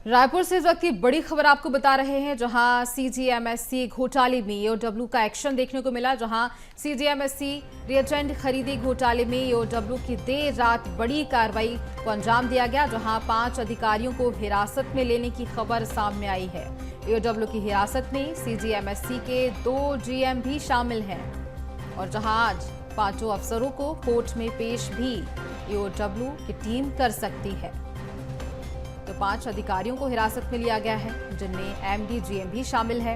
रायपुर से इस वक्त की बड़ी खबर आपको बता रहे हैं, जहां सीजीएमएससी घोटाले में ईओडब्ल्यू का एक्शन देखने को मिला। जहां सीजीएमएससी रिएजेंट खरीदी घोटाले में ईओडब्ल्यू की देर रात बड़ी कार्रवाई को अंजाम दिया गया, जहां 5 अधिकारियों को हिरासत में लेने की खबर सामने आई है। ईओडब्ल्यू की हिरासत में सीजीएमएससी के 2 जीएम भी शामिल हैं और जहां आज 5 अफसरों को कोर्ट में पेश भी ईओडब्ल्यू की टीम कर सकती है। तो 5 अधिकारियों को हिरासत में लिया गया है, जिनमें एमडी जीएम भी शामिल है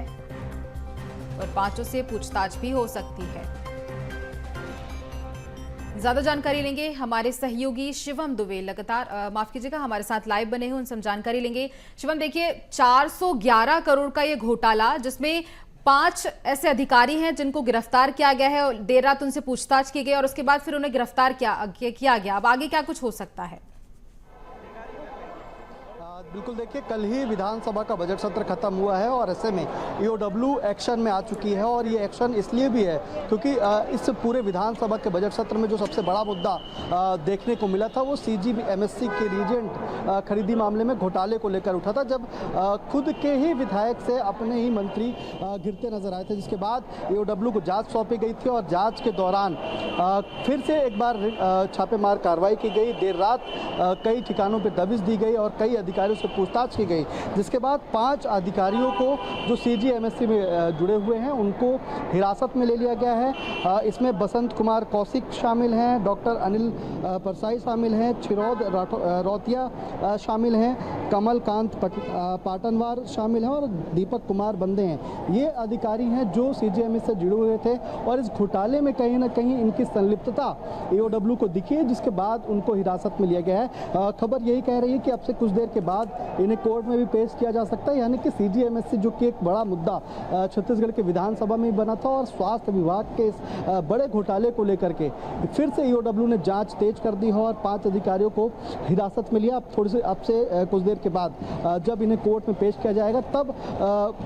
और 5 से पूछताछ भी हो सकती है। ज्यादा जानकारी लेंगे हमारे सहयोगी शिवम दुबे, लगातार माफ कीजिएगा हमारे साथ लाइव बने हैं, उनसे हम जानकारी लेंगे। शिवम, देखिए 411 करोड़ का ये घोटाला, जिसमें 5 ऐसे अधिकारी हैं जिनको गिरफ्तार किया गया है और देर रात उनसे पूछताछ की गई और उसके बाद फिर उन्हें गिरफ्तार किया गया। अब आगे क्या कुछ हो सकता है? बिल्कुल, देखिए कल ही विधानसभा का बजट सत्र खत्म हुआ है और ऐसे में ईओडब्ल्यू एक्शन में आ चुकी है और ये एक्शन इसलिए भी है क्योंकि इस पूरे विधानसभा के बजट सत्र में जो सबसे बड़ा मुद्दा देखने को मिला था वो सीजीएमएससी के रीजेंट खरीदी मामले में घोटाले को लेकर उठा था, जब खुद के ही विधायक से अपने ही मंत्री घिरते नजर आए थे, जिसके बाद ईओडब्ल्यू को जाँच सौंपी गई थी और जाँच के दौरान फिर से एक बार छापेमार कार्रवाई की गई। देर रात कई ठिकानों पर दबिश दी गई और कई अधिकारियों से पूछताछ की गई, जिसके बाद 5 अधिकारियों को जो सीजीएमएससी में जुड़े हुए हैं उनको हिरासत में ले लिया गया है। इसमें बसंत कुमार कौशिक शामिल हैं, डॉक्टर अनिल परसाई शामिल हैं, छिरोद रौतिया शामिल हैं, कमल कांत पाटनवार शामिल हैं और दीपक कुमार बंदे हैं। ये अधिकारी हैं जो सीजीएमएससी से जुड़े हुए थे और इस घोटाले में कहीं ना कहीं इनकी संलिप्तता ईओडब्ल्यू को दिखी है, जिसके बाद उनको हिरासत में लिया गया है। खबर यही कह रही है कि अब से कुछ देर के बाद इन्हें कोर्ट में भी पेश किया जा सकता है, यानी कि सीजीएमएससी जो कि एक बड़ा मुद्दा छत्तीसगढ़ के विधानसभा में बना था और स्वास्थ्य विभाग के इस बड़े घोटाले को लेकर के फिर से ईओडब्ल्यू ने जांच तेज कर दी है और 5 अधिकारियों को हिरासत में लिया। अब से कुछ देर के बाद जब इन्हें कोर्ट में पेश किया जाएगा तब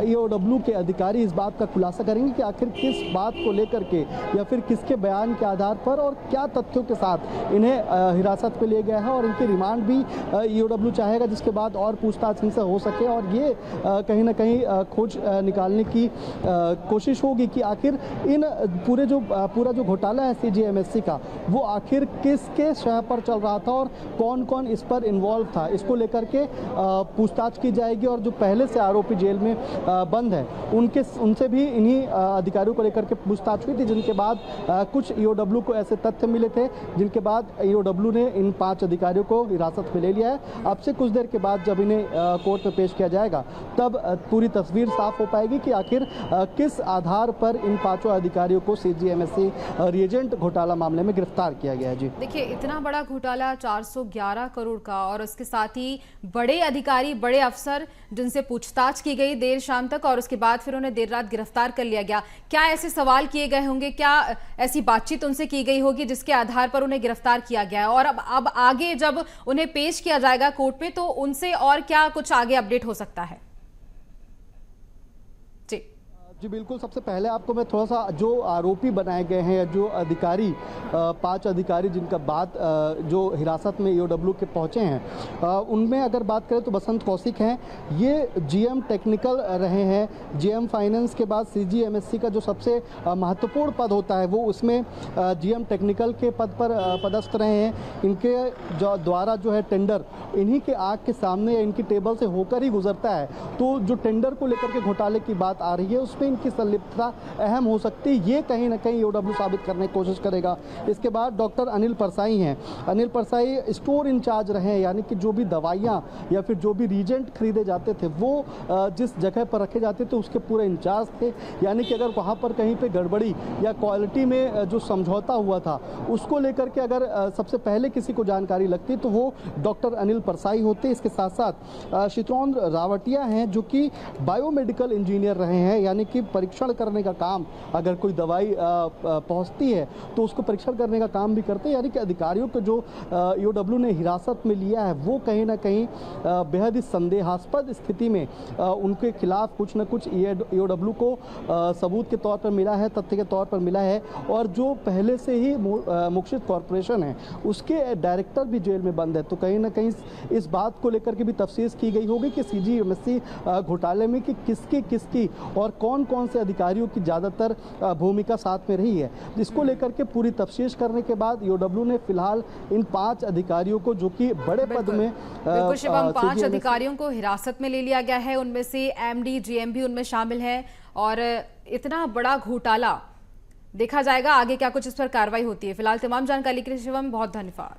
ईओडब्ल्यू के अधिकारी इस बात का खुलासा करेंगे कि आखिर किस बात को लेकर के या फिर किसके बयान के आधार पर और क्या तथ्यों के साथ इन्हें हिरासत में लिया गया है और इनकी रिमांड भी ईओडब्ल्यू चाहेगा, जिसके बाद और पूछताछ इनसे हो सके और ये कहीं ना कहीं खोज निकालने की कोशिश होगी कि आखिर इन पूरा जो घोटाला है सीजीएमएससी का वो आखिर किसके शह पर चल रहा था और कौन कौन इस पर इन्वॉल्व था, इसको लेकर के पूछताछ की जाएगी। और जो पहले से आरोपी जेल में बंद है उनसे भी इन्हीं अधिकारियों को लेकर के पूछताछ हुई थी, जिनके बाद कुछ ईओडब्ल्यू को ऐसे तथ्य मिले थे जिनके बाद ईओडब्ल्यू ने इन 5 अधिकारियों को हिरासत में ले लिया है। अब से कुछ देर के बाद जब इन्हें कोर्ट में पेश किया जाएगा तब पूरी तस्वीर साफ हो पाएगी कि आखिर किस आधार पर इन 5 अधिकारियों को सीजीएमएससी रिएजेंट घोटाला मामले में गिरफ्तार किया गया है। जी देखिए, इतना बड़ा घोटाला 411 करोड़ का और उसके साथ ही बड़े अधिकारी, बड़े अफसर जिनसे पूछताछ की गई देर शाम तक और उसके बाद फिर उन्हें देर रात गिरफ्तार कर लिया गया। क्या ऐसे सवाल किए गए होंगे, क्या ऐसी बातचीत उनसे की गई होगी जिसके आधार पर उन्हें गिरफ्तार किया गया है? और अब आगे जब उन्हें पेश किया जाएगा कोर्ट में तो उनसे और क्या कुछ आगे अपडेट हो सकता है? जी बिल्कुल, सबसे पहले आपको मैं थोड़ा सा जो आरोपी बनाए गए हैं या जो अधिकारी 5 अधिकारी जिनका बात जो हिरासत में ईओडब्ल्यू के पहुंचे हैं उनमें अगर बात करें तो बसंत कौशिक हैं, ये जीएम टेक्निकल रहे हैं। जीएम फाइनेंस के बाद सीजीएमएससी का जो सबसे महत्वपूर्ण पद होता है वो उसमें जीएम टेक्निकल के पद पर पदस्थ रहे हैं। इनके द्वारा जो है टेंडर इन्हीं के आँख के सामने या इनकी टेबल से होकर ही गुजरता है, तो जो टेंडर को लेकर के घोटाले की बात आ रही है उसमें इनकी संलिप्तता अहम हो सकती है, ये कहीं ना कहीं ईओडब्ल्यू साबित करने की कोशिश करेगा। इसके बाद डॉक्टर अनिल परसाई हैं। अनिल परसाई स्टोर इंचार्ज रहे हैं, यानी कि जो भी दवाइयाँ या फिर जो भी रीजेंट खरीदे जाते थे वो जिस जगह पर रखे जाते थे उसके पूरे इंचार्ज थे, यानी कि अगर वहाँ पर कहीं पर गड़बड़ी या क्वालिटी में जो समझौता हुआ था उसको लेकर के अगर सबसे पहले किसी को जानकारी लगती तो वो डॉक्टर अनिल परसाई होते। इसके साथ साथ शित्रोन रावटिया हैं जो कि बायोमेडिकल इंजीनियर रहे हैं, यानी कि परीक्षण करने का काम, अगर कोई दवाई पहुंचती है तो उसको परीक्षण करने का काम भी करते हैं। यानी कि अधिकारियों को जो ईओडब्ल्यू ने हिरासत में लिया है वो कहीं ना कहीं बेहद ही संदेहास्पद स्थिति में उनके खिलाफ कुछ न कुछ ईओडब्ल्यू को सबूत के तौर पर मिला है, तथ्य के तौर पर मिला है। और जो पहले से ही मुक्षित कॉरपोरेशन है उसके डायरेक्टर भी जेल में बंद है। तो कहीं ना कहीं इस बात को लेकर के भी तफ्तीश की गई होगी कि सीजीएमएससी घोटाले में कि किसकी और कौन कौन से अधिकारियों की ज़्यादातर भूमिका साथ में रही है, जिसको लेकर के पूरी तफ्तीश करने के बाद ईओडब्ल्यू ने फिलहाल इन 5 अधिकारियों को, जो कि बड़े पद में बिल्कुल शिवम, 5 अधिकारियों को हिरासत में ले लिया गया है। उनमें से एमडी, जीएम भी उनमें शामिल है। और इतना बड़ा घोटाला, देखा जाएगा आगे क्या कुछ इस पर कार्रवाई होती है। फिलहाल तमाम जानकारी के लिए शिवम बहुत धन्यवाद।